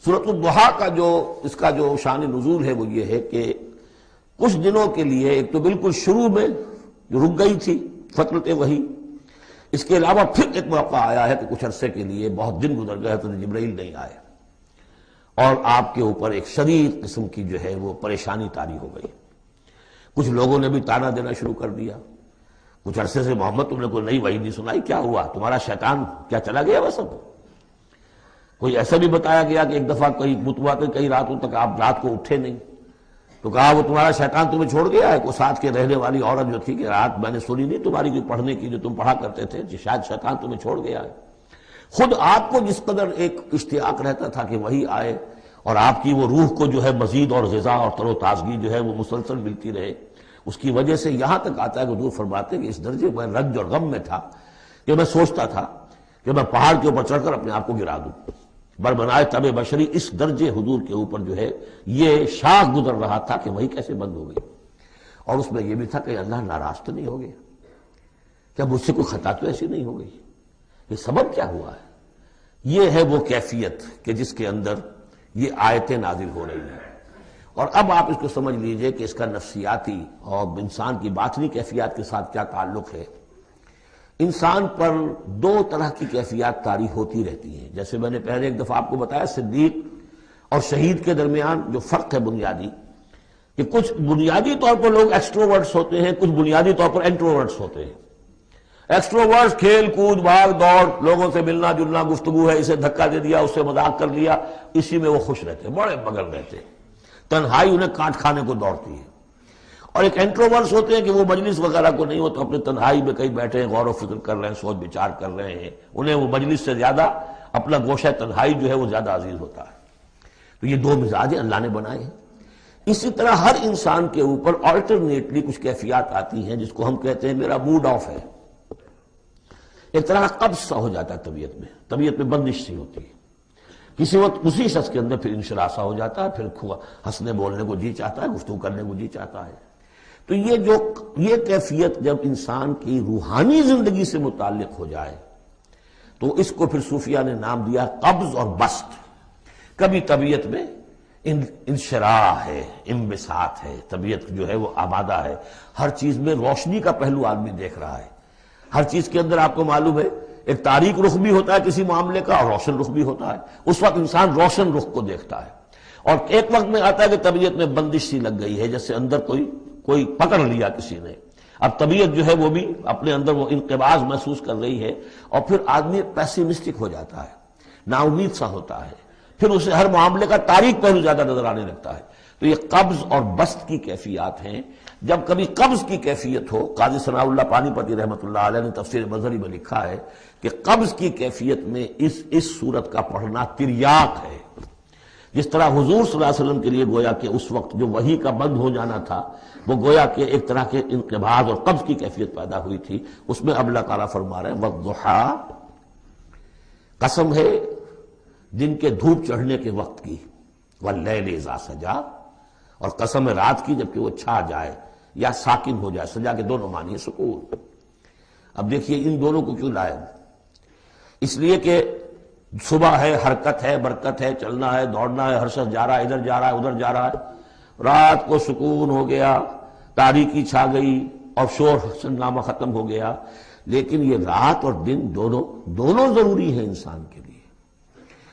سورۃ الضحیٰ کا اس کا جو شان نزول ہے وہ یہ ہے کہ کچھ دنوں کے لیے، ایک تو بالکل شروع میں جو رک گئی تھی فترت وحی، اس کے علاوہ پھر ایک موقع آیا ہے کہ کچھ عرصے کے لیے بہت دن گزر گئے حضرت جبرائیل نہیں آئے اور آپ کے اوپر ایک شدید قسم کی جو ہے وہ پریشانی طاری ہو گئی۔ کچھ لوگوں نے بھی طعنہ دینا شروع کر دیا، کچھ عرصے سے محمد تم نے کوئی نئی وحی نہیں سنائی، کیا ہوا تمہارا شیطان کیا چلا گیا بس؟ اب کوئی ایسا بھی بتایا گیا کہ ایک دفعہ کہیں متواتر کئی راتوں تک آپ رات کو اٹھے نہیں، تو کہا وہ تمہارا شیطان تمہیں چھوڑ گیا ہے۔ کوئی ساتھ کے رہنے والی عورت جو تھی کہ رات میں نے سنی نہیں تمہاری کوئی پڑھنے کی جو تم پڑھا کرتے تھے، شاید شیطان تمہیں چھوڑ گیا ہے۔ خود آپ کو جس قدر ایک اشتیاق رہتا تھا کہ وہی آئے اور آپ کی وہ روح کو جو ہے مزید اور غذا اور تر و تازگی جو ہے وہ مسلسل ملتی رہے، اس کی وجہ سے یہاں تک آتا ہے کہ حضور فرماتے ہیں کہ اس درجے میں رنج اور غم میں تھا کہ میں سوچتا تھا کہ میں پہاڑ کے اوپر چڑھ کر اپنے آپ کو گرا دوں۔ بربنائے تب بشری، اس درجے حضور کے اوپر جو ہے یہ شاخ گزر رہا تھا کہ وہی کیسے بند ہو گئی۔ اور اس میں یہ بھی تھا کہ اللہ ناراض تو نہیں ہو گیا، کیا مجھ سے کوئی خطا تو ایسی نہیں ہو گئی، یہ سبب کیا ہوا ہے؟ یہ ہے وہ کیفیت کہ جس کے اندر یہ آیتیں نازل ہو رہی ہیں۔ اور اب آپ اس کو سمجھ لیجئے کہ اس کا نفسیاتی اور انسان کی باطنی کیفیات کے ساتھ کیا تعلق ہے۔ انسان پر دو طرح کی کیفیات طاری ہوتی رہتی ہیں، جیسے میں نے پہلے ایک دفعہ آپ کو بتایا صدیق اور شہید کے درمیان جو فرق ہے بنیادی، کہ کچھ بنیادی طور پر لوگ ایکسٹروورٹس ہوتے ہیں، کچھ بنیادی طور پر انٹروورٹس ہوتے ہیں۔ ایکسٹروورٹس کھیل کود بھاگ دوڑ، لوگوں سے ملنا جلنا، گفتگو ہے، اسے دھکا دے دیا اس سے مذاق کر لیا، اسی میں وہ خوش رہتے ہیں، بڑے مگن رہتے ہیں، تنہائی انہیں کاٹ کھانے کو دوڑتی ہے۔ اور ایک انٹروورٹس ہوتے ہیں کہ وہ مجلس وغیرہ کو نہیں، وہ تو اپنے تنہائی میں کہیں بیٹھے ہیں، غور و فکر کر رہے ہیں، سوچ بچار کر رہے ہیں، انہیں وہ مجلس سے زیادہ اپنا گوشہ تنہائی جو ہے وہ زیادہ عزیز ہوتا ہے۔ تو یہ دو مزاج اللہ نے بنائے ہیں۔ اسی طرح ہر انسان کے اوپر آلٹرنیٹلی کچھ کیفیات آتی ہیں جس کو ہم کہتے ہیں میرا موڈ آف ہے، ایک طرح کا قبض سا ہو جاتا ہے طبیعت میں بندش سی ہوتی ہے، کسی وقت اسی شخص کے اندر پھر انشراح سا ہو جاتا ہے، پھر ہنسنے بولنے کو جی چاہتا ہے، گفتگو کرنے کو جی چاہتا ہے۔ تو یہ کیفیت جب انسان کی روحانی زندگی سے متعلق ہو جائے تو اس کو پھر صوفیہ نے نام دیا قبض اور بسط۔ کبھی طبیعت میں انشراح ہے، انبساط ہے، طبیعت جو ہے وہ آبادہ ہے، ہر چیز میں روشنی کا پہلو آدمی دیکھ رہا ہے، ہر چیز کے اندر آپ کو معلوم ہے ایک تاریک رخ بھی ہوتا ہے کسی معاملے کا اور روشن رخ بھی ہوتا ہے، اس وقت انسان روشن رخ کو دیکھتا ہے۔ اور ایک وقت میں آتا ہے کہ طبیعت میں بندش سی لگ گئی ہے، جیسے اندر کوئی پکڑ لیا کسی نے، اب طبیعت جو ہے وہ بھی اپنے اندر وہ انقباض محسوس کر رہی ہے، اور پھر آدمی پیسیمسٹک ہو جاتا ہے، نا امید سا ہوتا ہے، پھر اسے ہر معاملے کا تاریک پہلو زیادہ نظر آنے لگتا ہے۔ تو یہ قبض اور بسط کی کیفیات ہیں۔ جب کبھی قبض کی کیفیت ہو، قاضی ثناء اللہ پانی پتی رحمۃ اللہ علیہ نے تفسیر مظہری میں لکھا ہے کہ قبض کی کیفیت میں اس صورت کا پڑھنا تریاق ہے، جس طرح حضور صلی اللہ علیہ وسلم کے لیے گویا کہ اس وقت جو وحی کا بند ہو جانا تھا وہ گویا کہ ایک طرح کے انقباض اور قبض کی کیفیت پیدا ہوئی تھی، اس میں اب اللہ تعالیٰ فرما رہے ہیں والضحیٰ، قسم ہے دن کے دھوپ چڑھنے کے وقت کی، واللیل اذا سجا، اور قسم ہے رات کی جبکہ وہ چھا جائے یا ساکن ہو جائے، سجا کے دونوں معنی ہے سکون۔ اب دیکھیے ان دونوں کو کیوں لائے؟ اس لیے کہ صبح ہے، حرکت ہے، برکت ہے، چلنا ہے، دوڑنا ہے، ہر شخص جا رہا ہے، ادھر جا رہا ہے ادھر جا رہا ہے، رات کو سکون ہو گیا، تاریکی چھا گئی اور شور سنگامہ ختم ہو گیا۔ لیکن یہ رات اور دن دونوں ضروری ہیں انسان کے لیے،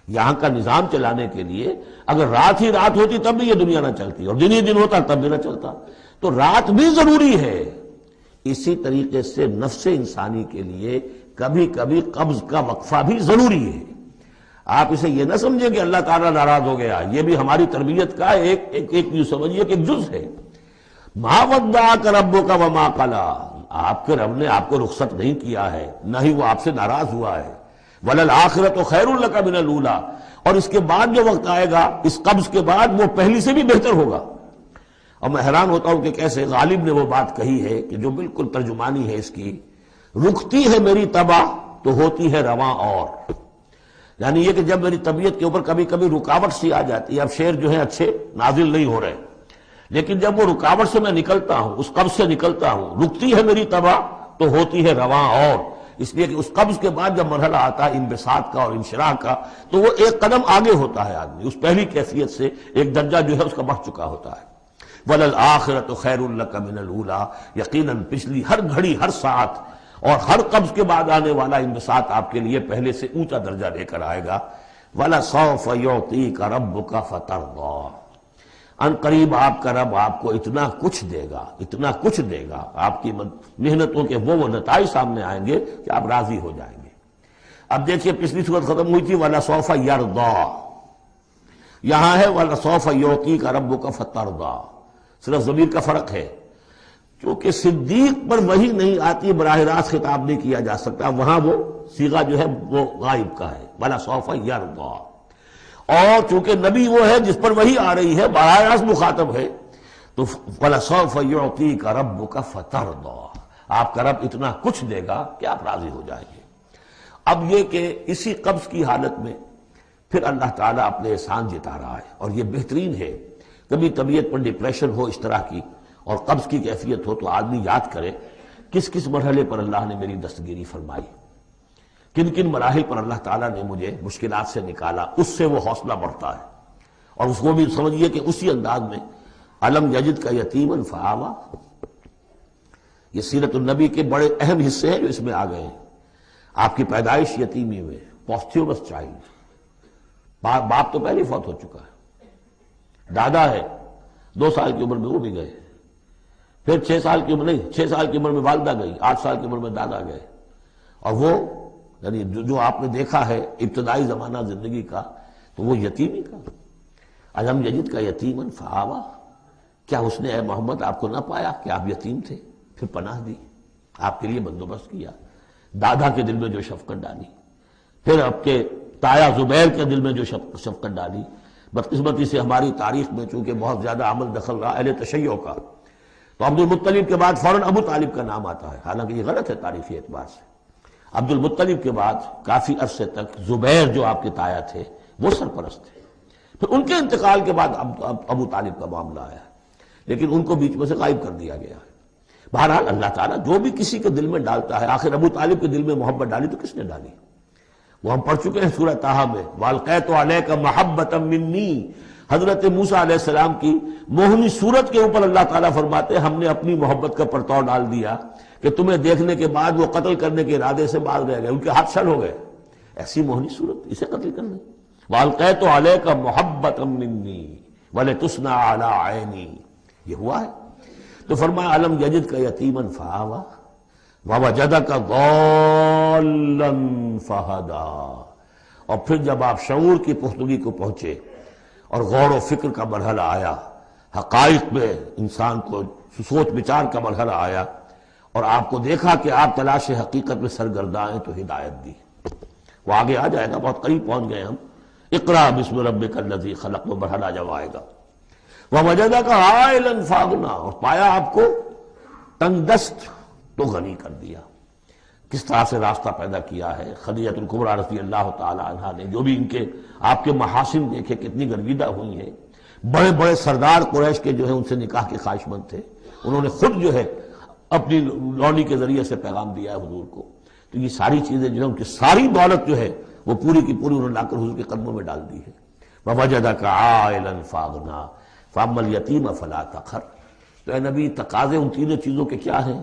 یہاں کا نظام چلانے کے لیے۔ اگر رات ہی رات ہوتی تب بھی یہ دنیا نہ چلتی، اور دن ہی دن ہوتا تب بھی نہ چلتا، تو رات بھی ضروری ہے۔ اسی طریقے سے نفس انسانی کے لیے کبھی کبھی قبض کا وقفہ بھی ضروری ہے۔ آپ اسے یہ نہ سمجھیں کہ اللہ تعالیٰ ناراض ہو گیا، یہ بھی ہماری تربیت کا ایک یوں سمجھیے کہ ایک جز ہے۔ ما ودعک ربک وما قلی، آپ کے رب نے آپ کو رخصت نہیں کیا ہے، نہ ہی وہ آپ سے ناراض ہوا ہے۔ وَلَلْآخِرَةُ خَيْرٌ لَكَ مِنَ الْأُولَىٰ، اور اس کے بعد جو وقت آئے گا اس قبض کے بعد وہ پہلی سے بھی بہتر ہوگا۔ اور میں حیران ہوتا ہوں کہ کیسے غالب نے وہ بات کہی ہے کہ جو بالکل ترجمانی ہے اس کی، رکتی ہے میری طبع تو ہوتی ہے رواں اور، یعنی یہ کہ جب میری طبیعت کے اوپر کبھی کبھی رکاوٹ سی آ جاتی ہے، اب شعر جو ہے اچھے نازل نہیں ہو رہے، لیکن جب وہ رکاوٹ سے میں نکلتا ہوں، اس قبض سے نکلتا ہوں، رکتی ہے میری طبع تو ہوتی ہے رواں اور، اس لیے کہ اس قبض کے بعد جب مرحلہ آتا ہے انبساط کا اور انشراح کا تو وہ ایک قدم آگے ہوتا ہے آدمی، اس پہلی کیفیت سے ایک درجہ جو ہے اس کا بڑھ چکا ہوتا ہے۔ وَلَلْآخِرَةُ خَيْرٌ لَكَ مِنَ الْأُولَىٰ، یقیناً پچھلی ہر گھڑی، ہر ساعت اور ہر قبض کے بعد آنے والا انبساط آپ کے لیے پہلے سے اونچا درجہ لے کر آئے گا۔ وَلَسَوْفَ يُعْطِيكَ رَبُّكَ فَتَرْضَىٰ، ان قریب آپ کا رب آپ کو اتنا کچھ دے گا، اتنا کچھ دے گا، آپ کی محنتوں کے وہ نتائج سامنے آئیں گے کہ آپ راضی ہو جائیں گے۔ اب دیکھیے پچھلی صورت ختم ہوئی تھی وَلَسَوْفَ يَرْضَىٰ، یہاں ہے وَلَسَوْفَ يُعْطِيكَ رَبُّكَ فَتَرْضَىٰ، صرف ضمیر کا فرق ہے، کیونکہ صدیق پر وحی نہیں آتی براہ راست خطاب نہیں کیا جا سکتا، وہاں وہ صیغہ جو ہے وہ غائب کا ہے وَلَسَوْفَ يَرْضَىٰ، اور چونکہ نبی وہ ہے جس پر وحی آ رہی ہے، براہ راست مخاطب ہے، تو وَلَسَوْفَ يُعْطِيكَ رَبُّكَ فَتَرْضَىٰ، آپ کا رب اتنا کچھ دے گا کہ آپ راضی ہو جائیں گے۔ اب یہ کہ اسی قبض کی حالت میں پھر اللہ تعالیٰ اپنے احسان جتا رہا ہے، اور یہ بہترین ہے۔ کبھی طبیعت پر ڈپریشن ہو اس طرح کی اور قبض کی کیفیت ہو تو آدمی یاد کرے کس کس مرحلے پر اللہ نے میری دستگیری فرمائی، کن کن مراحل پر اللہ تعالیٰ نے مجھے مشکلات سے نکالا، اس سے وہ حوصلہ بڑھتا ہے۔ اور اس کو بھی سمجھیے کہ اسی انداز میں الم یجد کا یتیما فآویٰ، یہ سیرت النبی کے بڑے اہم حصے ہیں جو اس میں آ گئے ہیں۔ آپ کی پیدائش یتیمی میں، پوسٹیومس چائلڈ، باپ تو پہلے فوت ہو چکا ہے، دادا ہے 2 سال کی عمر میں وہ بھی گئے، پھر 6 سال کی عمر نہیں 6 سال کی عمر میں والدہ گئی، 8 سال کی عمر میں دادا گئے، اور وہ یعنی جو آپ نے دیکھا ہے ابتدائی زمانہ زندگی کا تو وہ یتیمی کا۔ الم یجد کا یتیما فآویٰ، کیا اس نے اے محمد آپ کو نہ پایا کہ آپ یتیم تھے، پھر پناہ دی، آپ کے لیے بندوبست کیا، دادا کے دل میں جو شفقت ڈالی، پھر آپ کے تایا زبیر کے دل میں جو شفقت ڈالی۔ بدقسمتی سے ہماری تاریخ میں چونکہ بہت زیادہ عمل دخل رہا اہل تشیع کا، تو عبد المطلب کے بعد فوراً ابو طالب کا نام آتا ہے، حالانکہ یہ غلط ہے تاریخی اعتبار سے۔ عبد المطلب کے بعد کافی عرصے تک زبیر جو آپ کے تایا تھے وہ سرپرست تھے، پھر ان کے انتقال کے بعد ابو طالب کا معاملہ آیا، لیکن ان کو بیچ میں سے غائب کر دیا گیا ہے۔ بہرحال اللہ تعالیٰ جو بھی کسی کے دل میں ڈالتا ہے، آخر ابو طالب کے دل میں محبت ڈالی تو کس نے ڈالی؟ وہ ہم پڑھ چکے ہیں سورہ طٰہٰ میں، وَأَلْقَيْتُ عَلَيْكَ مَحَبَّةً مِّنِّي، حضرت موسیٰ علیہ السلام کی موہنی صورت کے اوپر اللہ تعالیٰ فرماتے ہیں ہم نے اپنی محبت کا پرتو ڈال دیا کہ تمہیں دیکھنے کے بعد وہ قتل کرنے کے ارادے سے باز رہ گئے، ان کے ہاتھ شل ہو گئے، ایسی موہنی صورت اسے قتل کرنے۔ وَأَلْقَيْتُ عَلَيْكَ مَحَبَّةً مِّنِّي وَلِتُصْنَعَ عَلَىٰ عَيْنِي، یہ ہوا ہے۔ تو فرمایا الم یجد کا یتیما فآویٰ ووجدک ضالا فہدیٰ، اور پھر جب آپ شعور کی پختگی کو پہنچے اور غور و فکر کا مرحلہ آیا، حقائق میں انسان کو سوچ بچار کا مرحلہ آیا، اور آپ کو دیکھا کہ آپ تلاش حقیقت میں سرگرداں ہیں تو ہدایت دی۔ وہ آگے آ جائے گا، بہت قریب پہنچ گئے ہم، اقرأ بسم ربک الذی خلق، وہ مرحلہ جب آئے گا۔ وَوَجَدَكَ عَائِلًا فَأَغْنَىٰ، اور پایا آپ کو تنگ دست تو غنی کر دیا۔ کس طرح سے راستہ پیدا کیا ہے خدیجہ الکبریٰ رضی اللہ تعالی عنہا نے، جو بھی ان کے آپ کے محاسن دیکھے کتنی گرویدہ ہوئی ہیں۔ بڑے بڑے سردار قریش کے جو ہے ان سے نکاح کے خواہش مند تھے، انہوں نے خود جو ہے اپنی لونی کے ذریعے سے پیغام دیا ہے حضور کو، تو یہ ساری چیزیں جو ہے ان کی ساری دولت جو ہے وہ پوری کی پوری انہوں نے لا کر حضور کے قدموں میں ڈال دی ہے۔ وَوَجَدَكَ عَائِلًا فَأَغْنَىٰ فَأَمَّا الْيَتِيمَ فَلَا تَقْهَرْ، تو اے نبی تقاضے ان تینوں چیزوں کے کیا ہیں؟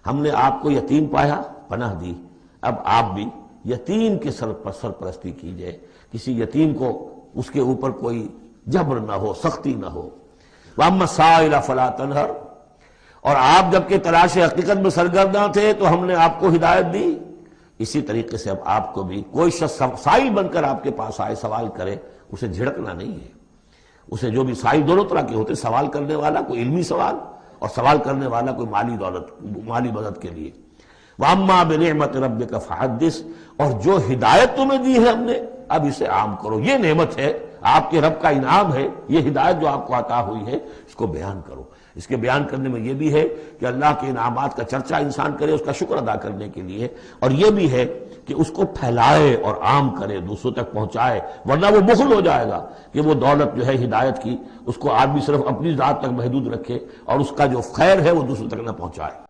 ہم نے آپ کو یتیم پایا، پناہ دی، اب آپ بھی یتیم کے سرپرستی کیجئے، کسی یتیم کو اس کے اوپر کوئی جبر نہ ہو، سختی نہ ہو۔ وَأَمَّا السَّائِلَ فَلَا تَنْهَرْ، اور آپ جبکہ تلاش حقیقت میں سرگرداں تھے تو ہم نے آپ کو ہدایت دی، اسی طریقے سے اب آپ کو بھی کوئی شخص سائل بن کر آپ کے پاس آئے سوال کرے، اسے جھڑکنا نہیں ہے۔ اسے جو بھی سائل دونوں طرح کے ہوتے، سوال کرنے والا کوئی علمی سوال اور سوال کرنے والا کوئی مالی مدد کے لیے۔ وَأَمَّا بِنِعْمَةِ رَبِّكَ فَحَدِّثْ، اور جو ہدایت تمہیں دی ہے ہم نے اب اسے عام کرو، یہ نعمت ہے، آپ کے رب کا انعام ہے، یہ ہدایت جو آپ کو عطا ہوئی ہے اس کو بیان کرو۔ اس کے بیان کرنے میں یہ بھی ہے کہ اللہ کے انعامات کا چرچا انسان کرے اس کا شکر ادا کرنے کے لیے، اور یہ بھی ہے کہ اس کو پھیلائے اور عام کرے، دوسروں تک پہنچائے، ورنہ وہ بخل ہو جائے گا کہ وہ دولت جو ہے ہدایت کی اس کو آدمی صرف اپنی ذات تک محدود رکھے اور اس کا جو خیر ہے وہ دوسروں تک نہ پہنچائے۔